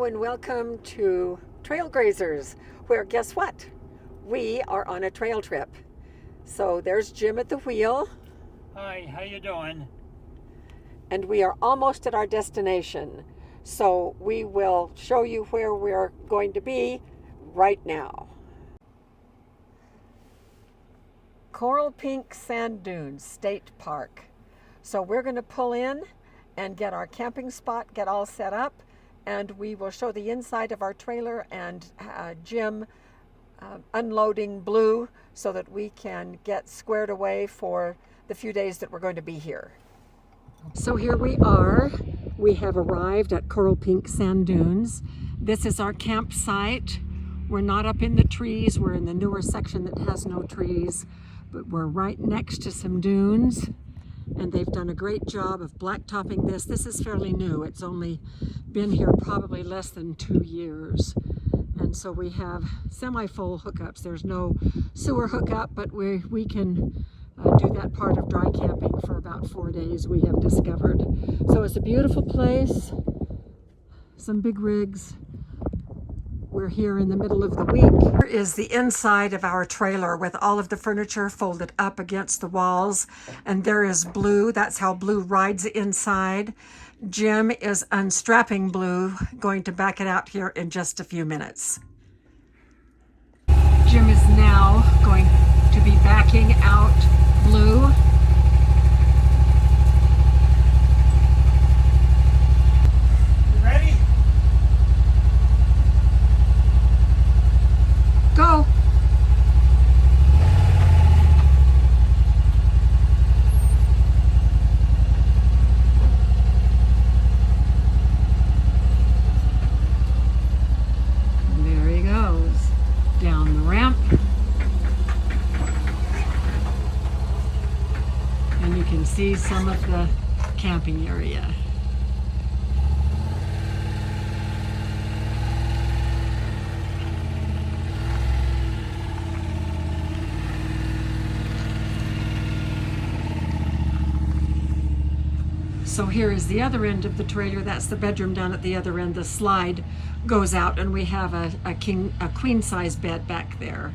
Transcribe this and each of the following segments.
and welcome to Trail Grazers, where guess what? We are on a trail trip. So there's Jim at the wheel. Hi, how you doing? And we are almost at our destination. So we will show you where we're going to be right now. Coral Pink Sand Dunes State Park. So we're going to pull in and get our camping spot, get all set up, and we will show the inside of our trailer and Jim unloading Blue so that we can get squared away for the few days that we're going to be here. So here we are. We have arrived at Coral Pink Sand Dunes. This is our campsite. We're not up in the trees. We're in the newer section that has no trees, but we're right next to some dunes. And they've done a great job of blacktopping this. This is fairly new. It's only been here probably less than 2 years. And so we have semi-full hookups. There's no sewer hookup, but we can do that part of dry camping for about 4 days, we have discovered. So it's a beautiful place, some big rigs. We're here in the middle of the week. Here is the inside of our trailer with all of the furniture folded up against the walls. And there is Blue. That's how Blue rides inside. Jim is unstrapping Blue, going to back it out here in just a few minutes. Jim is now going to be backing out Blue. Go. And there he goes, down the ramp. And you can see some of the camping area. So here is the other end of the trailer. That's the bedroom down at the other end. The slide goes out and we have a queen size bed back there.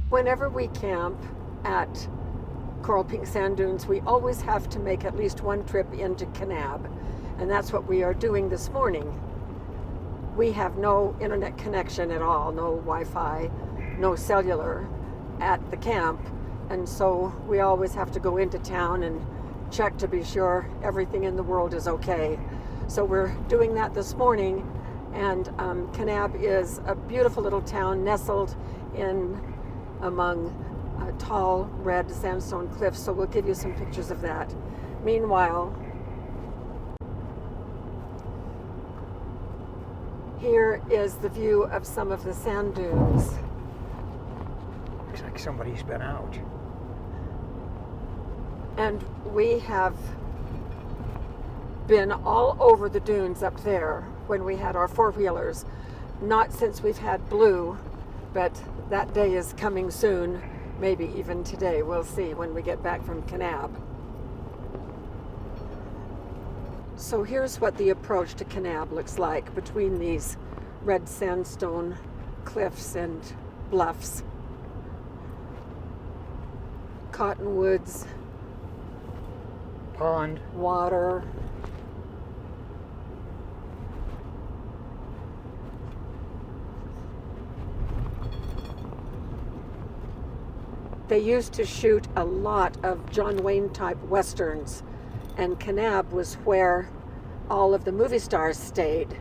Whenever we camp at Coral Pink Sand Dunes, we always have to make at least one trip into Kanab. And that's what we are doing this morning. We have no internet connection at all, no Wi-Fi, no cellular at the camp. And so we always have to go into town and check to be sure everything in the world is okay. So we're doing that this morning, and Kanab is a beautiful little town nestled in among tall red sandstone cliffs, so we'll give you some pictures of that. Meanwhile, here is the view of some of the sand dunes. Looks like somebody's been out. And we have been all over the dunes up there when we had our four-wheelers. Not since we've had Blue, but that day is coming soon, maybe even today. We'll see when we get back from Kanab. So here's what the approach to Kanab looks like between these red sandstone cliffs and bluffs. Cottonwoods, Pond. water. They used to shoot a lot of John Wayne type westerns, and Kanab was where all of the movie stars stayed.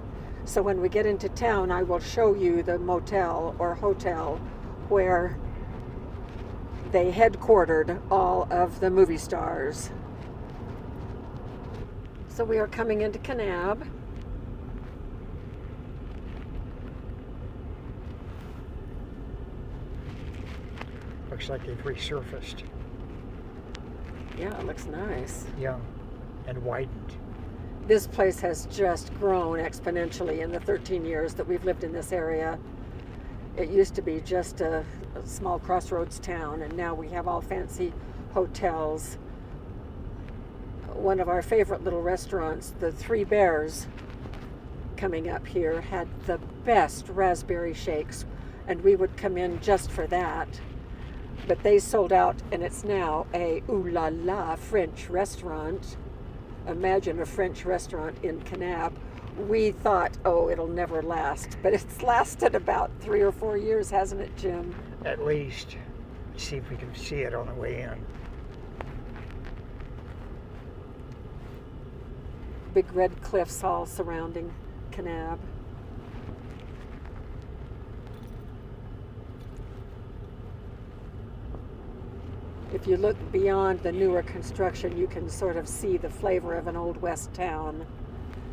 So when we get into town, I will show you the motel or hotel where they headquartered all of the movie stars. So we are coming into Kanab. Looks like they've resurfaced. Yeah, it looks nice. Yeah, and widened. This place has just grown exponentially in the 13 years that we've lived in this area. It used to be just a small crossroads town, and now we have all fancy hotels, one of our favorite little restaurants, the Three Bears, coming up here, had the best raspberry shakes, and we would come in just for that. But they sold out, and it's now a ooh la la French restaurant. Imagine a French restaurant in Kanab. We thought, oh, it'll never last, but it's lasted about 3 or 4 years, hasn't it, Jim? At least. See if we can see it on the way in. Big red cliffs all surrounding Kanab. If you look beyond the newer construction, you can sort of see the flavor of an old west town.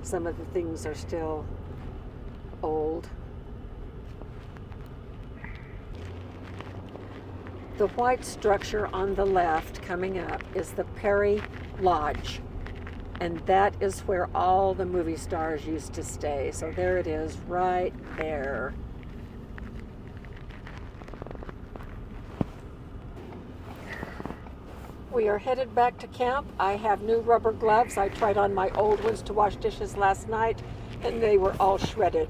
Some of the things are still old. The white structure on the left coming up is the Perry Lodge. And that is where all the movie stars used to stay. So there it is, right there. We are headed back to camp. I have new rubber gloves. I tried on my old ones to wash dishes last night, and they were all shredded.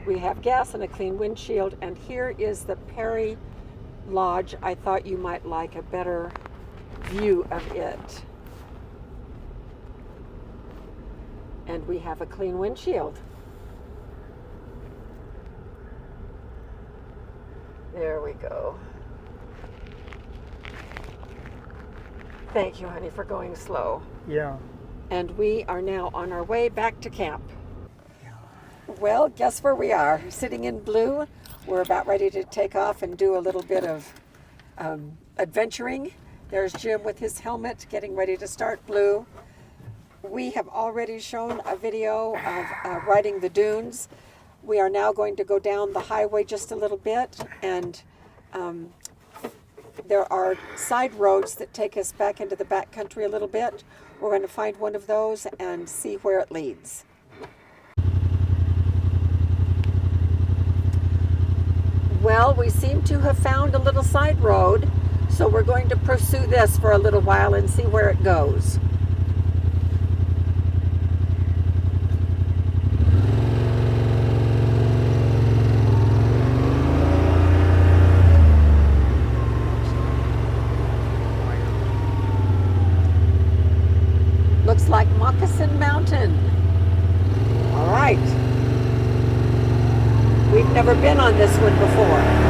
We have gas and a clean windshield, and here is the Perry Lodge. I thought you might like a better view of it. And we have a clean windshield. There we go. Thank you, honey, for going slow. Yeah. And we are now on our way back to camp. Well, guess where we are? Sitting in blue. We're about ready to take off and do a little bit of adventuring. There's Jim with his helmet getting ready to start blue. We have already shown a video of riding the dunes. We are now going to go down the highway just a little bit, and there are side roads that take us back into the back country a little bit. We're going to find one of those and see where it leads. Well, we seem to have found a little side road, so we're going to pursue this for a little while and see where it goes. Looks like Moccasin Mountain. All right. We've never been on this one before.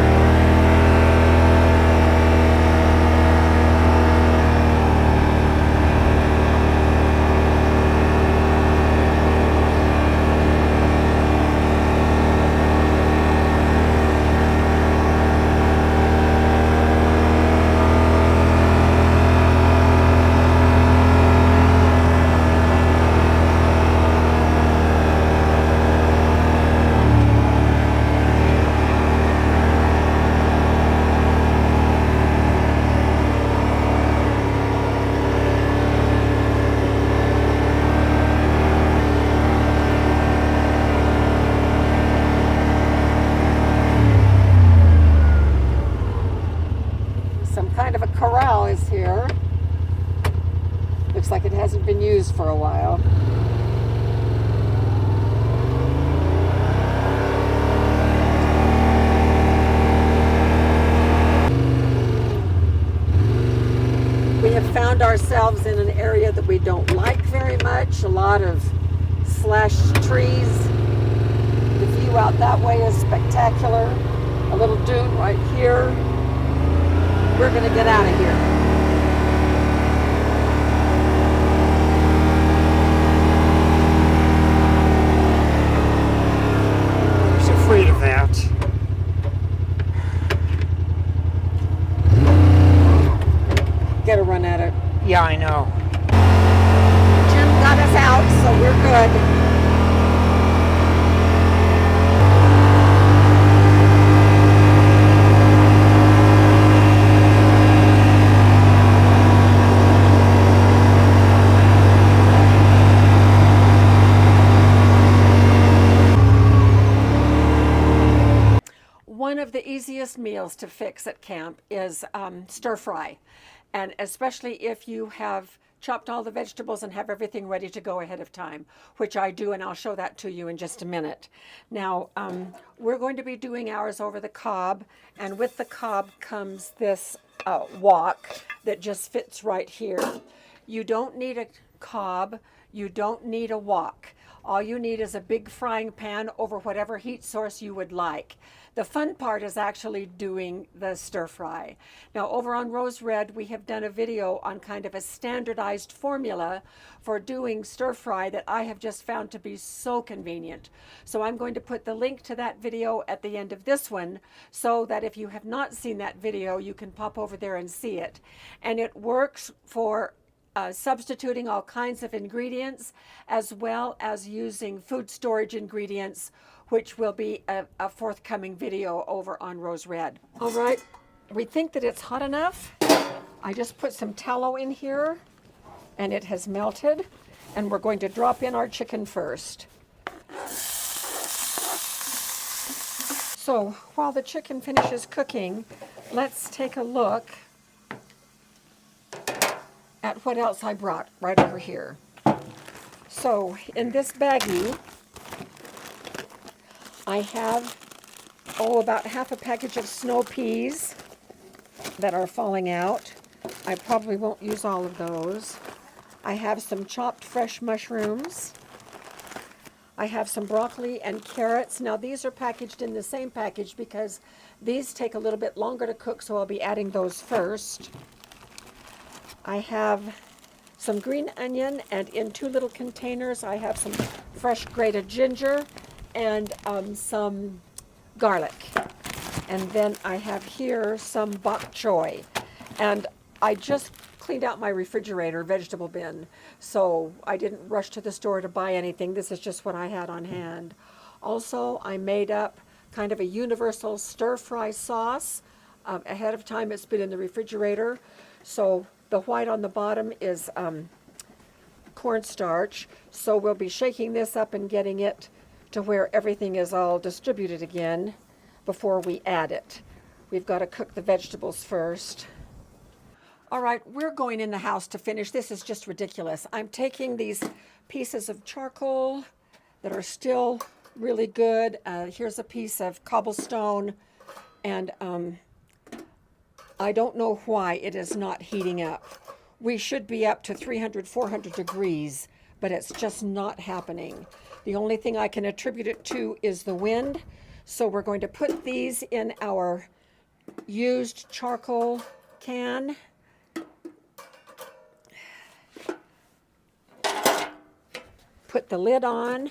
Corral is here. Looks like it hasn't been used for a while. We have found ourselves in an area that we don't like very much. A lot of slashed trees. The view out that way is spectacular. A little dune right here. We're going to get out of here. I was afraid of that. Get a run at it. Yeah, I know. Jim got us out, so we're good. One of the easiest meals to fix at camp is stir fry. And especially if you have chopped all the vegetables and have everything ready to go ahead of time, which I do, and I'll show that to you in just a minute. Now, we're going to be doing ours over the Cobb, and with the Cobb comes this wok that just fits right here. You don't need a Cobb, you don't need a wok. All you need is a big frying pan over whatever heat source you would like. The fun part is actually doing the stir fry. Now over on Rose Red, we have done a video on kind of a standardized formula for doing stir fry that I have just found to be so convenient. So I'm going to put the link to that video at the end of this one so that if you have not seen that video, you can pop over there and see it. And it works for substituting all kinds of ingredients as well as using food storage ingredients, which will be a forthcoming video over on Rose Red. All right, we think that it's hot enough. I just put some tallow in here and it has melted, and we're going to drop in our chicken first. So while the chicken finishes cooking, let's take a look at what else I brought right over here. So in this baggie, I have, about half a package of snow peas that are falling out. I probably won't use all of those. I have some chopped fresh mushrooms. I have some broccoli and carrots. Now these are packaged in the same package because these take a little bit longer to cook, so I'll be adding those first. I have some green onion, and in 2 little containers I have some fresh grated ginger and some garlic. And then I have here some bok choy. And I just cleaned out my refrigerator vegetable bin, so I didn't rush to the store to buy anything. This is just what I had on hand. Also, I made up kind of a universal stir-fry sauce. Ahead of time, it's been in the refrigerator. So the white on the bottom is cornstarch. So we'll be shaking this up and getting it to where everything is all distributed again before we add it. We've got to cook the vegetables first. All right, we're going in the house to finish. This is just ridiculous. I'm taking these pieces of charcoal that are still really good. Here's a piece of cobblestone, and I don't know why it is not heating up. We should be up to 300, 400 degrees, but it's just not happening. The only thing I can attribute it to is the wind. So we're going to put these in our used charcoal can. Put the lid on.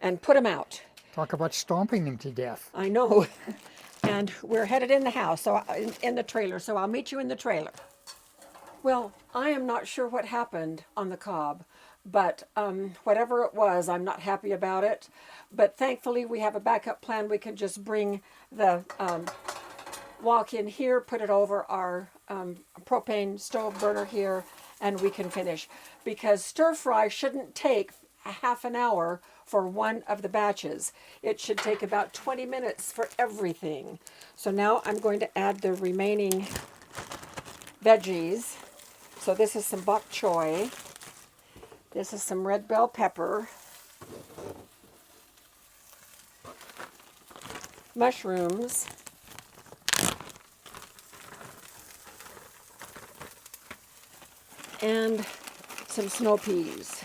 And put them out. Talk about stomping them to death. I know. And we're headed in the house, so in the trailer, so I'll meet you in the trailer. Well, I am not sure what happened on the Cobb, but whatever it was, I'm not happy about it. But thankfully, we have a backup plan. We can just bring the wok in here, put it over our propane stove burner here, and we can finish. Because stir fry shouldn't take a half an hour for one of the batches. It should take about 20 minutes for everything. So now I'm going to add the remaining veggies. So this is some bok choy. This is some red bell pepper. Mushrooms. And some snow peas.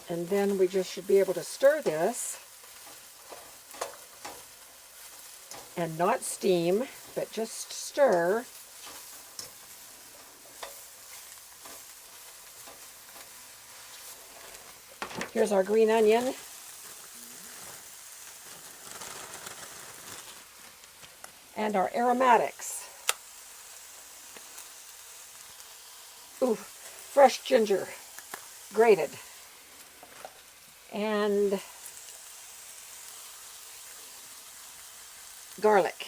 And then we just should be able to stir this and not steam, but just stir. Here's our green onion. And our aromatics. Ooh, fresh ginger, grated. And garlic.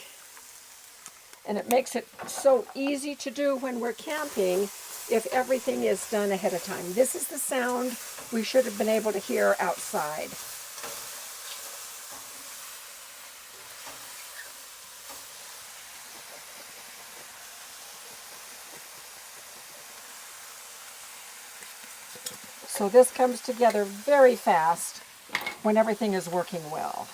And it makes it so easy to do when we're camping if everything is done ahead of time. This is the sound we should have been able to hear outside. So this comes together very fast when everything is working well.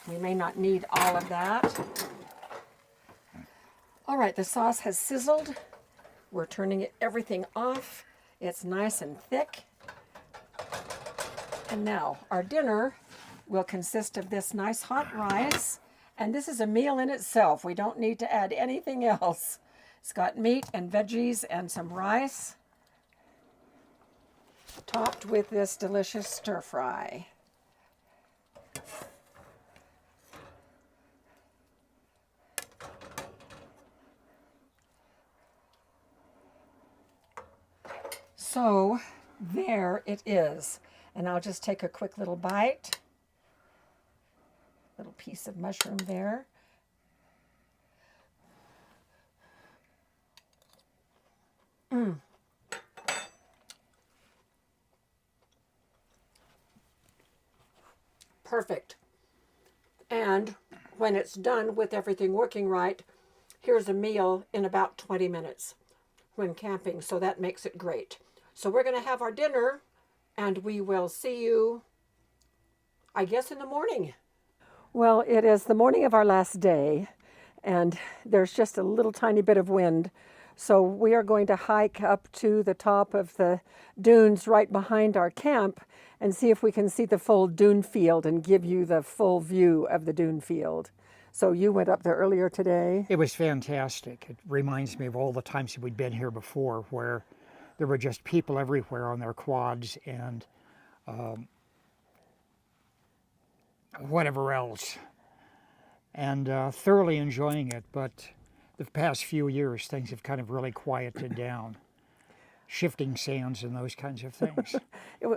We may not need all of that. All right, the sauce has sizzled. We're turning everything off. It's nice and thick. And now our dinner will consist of this nice hot rice. And this is a meal in itself. We don't need to add anything else. It's got meat and veggies and some rice, topped with this delicious stir fry. So there it is. And I'll just take a quick little bite. Little piece of mushroom there. Perfect. And when it's done with everything working right, here's a meal in about 20 minutes when camping, so that makes it great. So we're going to have our dinner, and we will see you, I guess, in the morning. Well, it is the morning of our last day, and there's just a little tiny bit of wind. So we are going to hike up to the top of the dunes right behind our camp and see if we can see the full dune field and give you the full view of the dune field. So you went up there earlier today? It was fantastic. It reminds me of all the times that we'd been here before, where there were just people everywhere on their quads and whatever else, and thoroughly enjoying it. But the past few years, things have kind of really quieted down. Shifting sands and those kinds of things.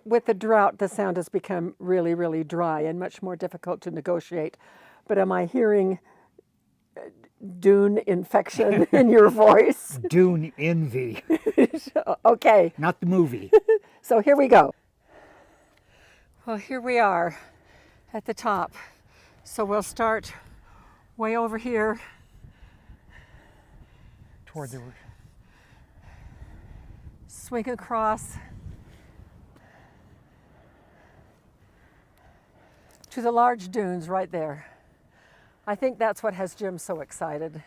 With the drought, the sound has become really, really dry and much more difficult to negotiate. But am I hearing dune infection in your voice? Dune envy. Okay. Not the movie. So here we go. Well, here we are at the top. So we'll start way over here. Toward the... Swing across to the large dunes right there. I think that's what has Jim so excited.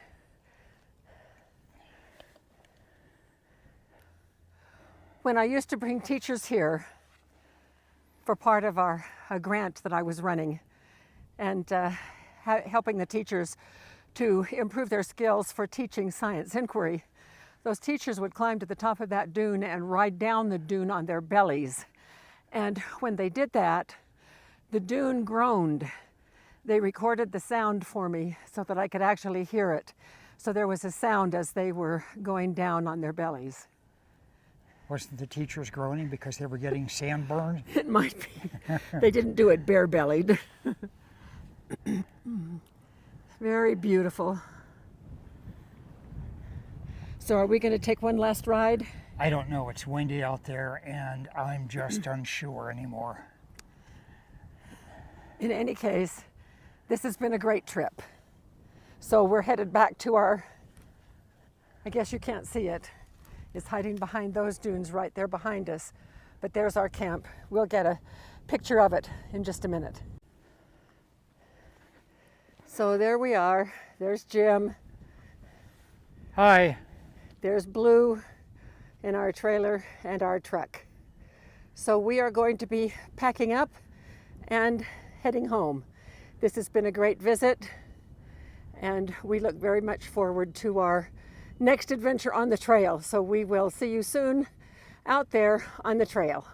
When I used to bring teachers here for part of a grant that I was running and helping the teachers to improve their skills for teaching science inquiry, those teachers would climb to the top of that dune and ride down the dune on their bellies. And when they did that, the dune groaned. They recorded the sound for me so that I could actually hear it. So there was a sound as they were going down on their bellies. Wasn't the teachers groaning because they were getting sand burned? It might be. They didn't do it bare-bellied. Very beautiful. So are we going to take one last ride? I don't know. It's windy out there, and I'm just unsure anymore. In any case, this has been a great trip. So we're headed back to our, I guess you can't see it. It's hiding behind those dunes right there behind us. But there's our camp. We'll get a picture of it in just a minute. So there we are. There's Jim. Hi. There's Blue in our trailer and our truck. So we are going to be packing up and heading home. This has been a great visit, and we look very much forward to our next adventure on the trail. So we will see you soon out there on the trail.